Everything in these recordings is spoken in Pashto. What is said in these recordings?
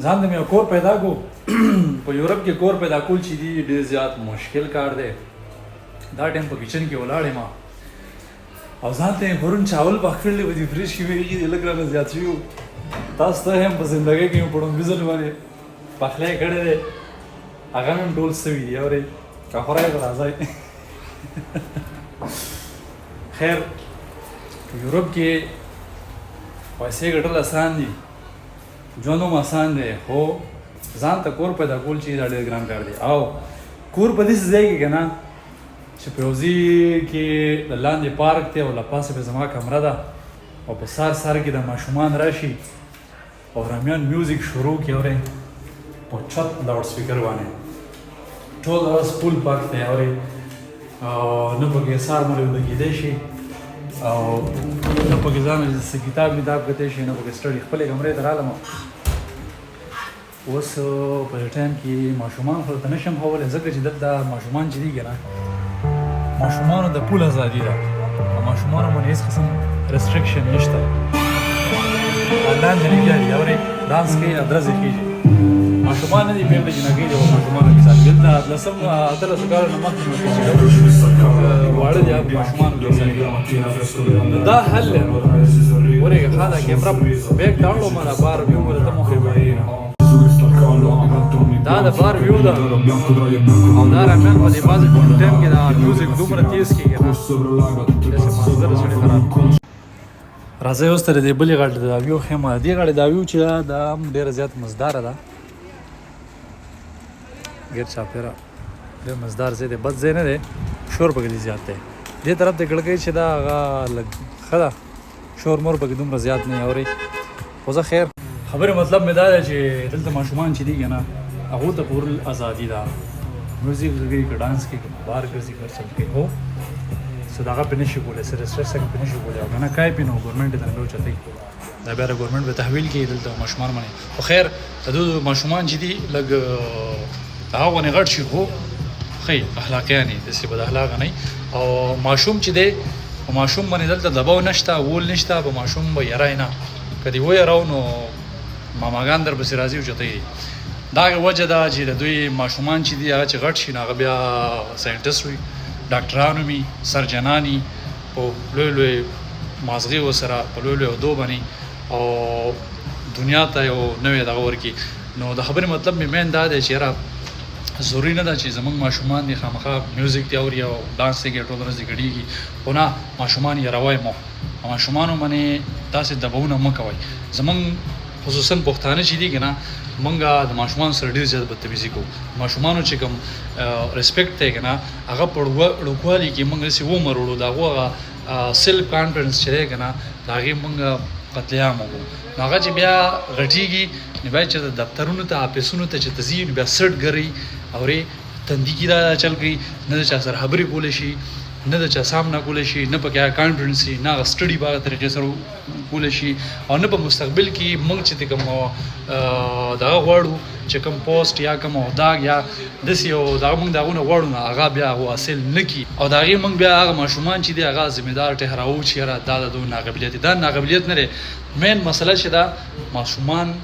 ځان ته مې یو کور پیدا کو په یورپ کې کور پیدا کول چې دی ډېر زیات مشکل کار دی. دا ټایم په کچن کې ولاړ یم او ځان ته یې پرون چاول پخ کړلی و دې فریج کې ویلي چې لږ رانه زیات شوي وو. تاسو ته هم په زندګۍ کې مې په ړومبي ځل باندې پخلی کړی دی، هغه مې هم ټول سوي دي. اورئ که خورئ که راځئ. خیر په یورپ کې پیسې ګټل اسان دي، ژوند هم اسان دی، خو ځان ته کور پیدا کول چې دا ډېر ګران کار دی. او کور په داسې ځای کې که نه چې په یو ځای کې د لاندې پارک دی او له پاسه پې زما کمره ده او په سار کې د ماشومان راشي او رامیان میوزیک شروع کړي. اورئ په چت لاوډ سپیکر باندې ټول ورځ پول پاک دی. اورئ نه پکې سار مړی ولګېدی شي او نه پکې ځان څه کتاب کتی شي، نه پکې سټډي. خپلې کمرې ته رالم اوس په دې ټایم کې ماشومان خو ته نشم ښوولی ځکه چې دلته ماشومان چې دي که نه ماشومانو د پول ازادي ده او ماشومانو باندې هېڅ قسم ریسټرکشن نشته. لاندې لګیا دي، اورئ ډانس کوي، ادرزې خېږي. ماشومان نه دي پرېږدي چې نګۍ دي او ماشومانو کې ساتي. دلته 18 کالو نه مخکې نو چې واړه دي هغه ماشومانو کې ساتي. نو دا حل دی. ورې که ښه ده کیمره بیک ته اړوم دا بار ویو مو درته مخې دا د بار ویو ده او دا رامیان په دې بازي ټایم کې دا میوزیک دومره تیز کېږي نه داسې منظره سړی خراب. راځئ اوس تر دې بلې غاړې د دا ویو ښیم. دې غاړې دا ویو چې دا هم ډېره زیات مزداره ده، ګیر چاپېره ډېر مزدار ځای دی، بد ځای نه دی، شور پکې ډېر زیات دی. دې طرف ته کړکۍ چې ده هغه لږ ښه ده، شور مور پکې دومره زیات نه وي. اورئ خو زه خیر خبرې مطلب مې دا دی چې دلته ماشومان چې دي که نه هغو ته پورل ازادي ده، میوزیک کوي که ډانس کوي که بار ګرځي هر څه کوي، خو څه دغه پې نه شي کولی، څه ریسټرکشن پې نه شي کولی. او که نه کای پې نو ګورمنټ یې درنه اوچتوي، دا بیا د ګورمنټ به تحویل کوي دلته ماشومان باندې. خو خیر د دوی ماشومان چې دي لږ د هغه غوندې غټ شي خو ښه اخلاقیان یې داسې بد اخلاقه نه. او ماشوم چې دی په ماشوم باندې دلته دباو نشته، وول نشته، په ماشوم به یری نه، که دې ویراو نو ماماګان در پسې راځي اوچتوي. دا وجه ده چې د دوی ماشومان چې دي هغه چې غټ شي نو هغه بیا ساینټسټ وي، ډاکټران وي، سرجنان وي، په لوی لوی مازغې ورسره په لوی لوی عهدو باندې او دنیا ته یو نوی دغه ورکړي. نو د خبرې مطلب مې مین دا دی چې یاره ضروري نه ده چې زموږ ماشومان دي خامخا میوزیک دي اوري او ډانس یې کوي ټوله ورځ یې ګډېږي، خو نه ماشومان یروئ مو، ماشومانو باندې داسې دباونه مه کوئ. زموږ خصوصا پښتانه چې دي که نه موږ د ماشومانو سره ډېر زیات بدتمیزي کوو. ماشومانو چې کوم ریسپیکټ دی که نه هغه په ړوکوالي کې موږ داسې ومر وړو، د هغو هغه سیلف کانفیډنس چې دی که نه د هغې موږ قتل عام وکړو. نو هغه چې بیا غټېږي نو بیا چې د دفترونو ته آفیسونو ته چې ته ځي نو بیا سټ ګرئ اورې تندي کې دا چل کوي، نه د چا سره خبرې کولی شي، نه د چا سامنا کولی شي، نه پکې هغه کانفیډنس وي، نه هغه سټډي په هغه طریقې سره کولی شي، او نه په مستقبل کې موږ چې کوم دغه غواړو چې کوم پوسټ یا کوم عهده یا داسې یو دغه موږ د هغو نه غواړو نو هغه بیا هغه حاصل نه کړي. او د هغې موږ بیا هغه ماشومان چې دي هغه ذمهدار ټهراوو چې یاره دا د دوی ناقبلیت دی. دا ناقبلیت نه دی، مین مسله چې دا ماشومان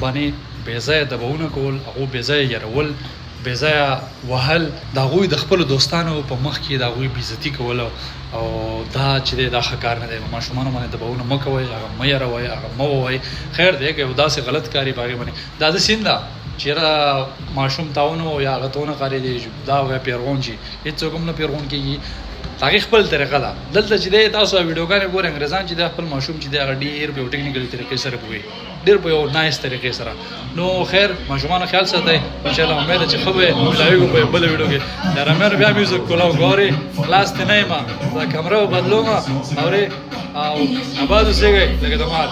باندې بې ځایه دباونه کول، هغو بې ځایه یرول، بې ځایه وهل، د هغوی د خپلو دوستانو په مخ کې د هغوی بېعزتي کول او دا چې دی دا ښه کار نه دی. ماشومانو باندې دباونه مه کوئ، هغه مه یروئ، هغه مه ووایئ. خیر دی که یو داسې غلط کار یې په هغې باندې دا داسې نه ده چې یاره ماشوم تاونه یا هغه ته ونه کارېدی دا هغه پیرغون شي، هېڅوک هم نه پیرغون کېږي، هغې خپل طریقه ده. دلته چې دی تاسو ویډیوګانې ګورئ انګریزان چې دی خپل ماشوم چې دی هغه ډېر په یو ټکنیکل طریقې سره پوهېږي، ډېر په یو نایس طریقې سره. نو خیر ماشومانو خیال ساتئ، انشاءالله امید ده چې ښه به ملاویږو په یو بله ویډیو کې. د رامیانو بیا میوزیک کولاو ګورئ خلاص ته نه یم، دا کمره به بدلوم اورې او اباد اوسېږئ لکه د مار.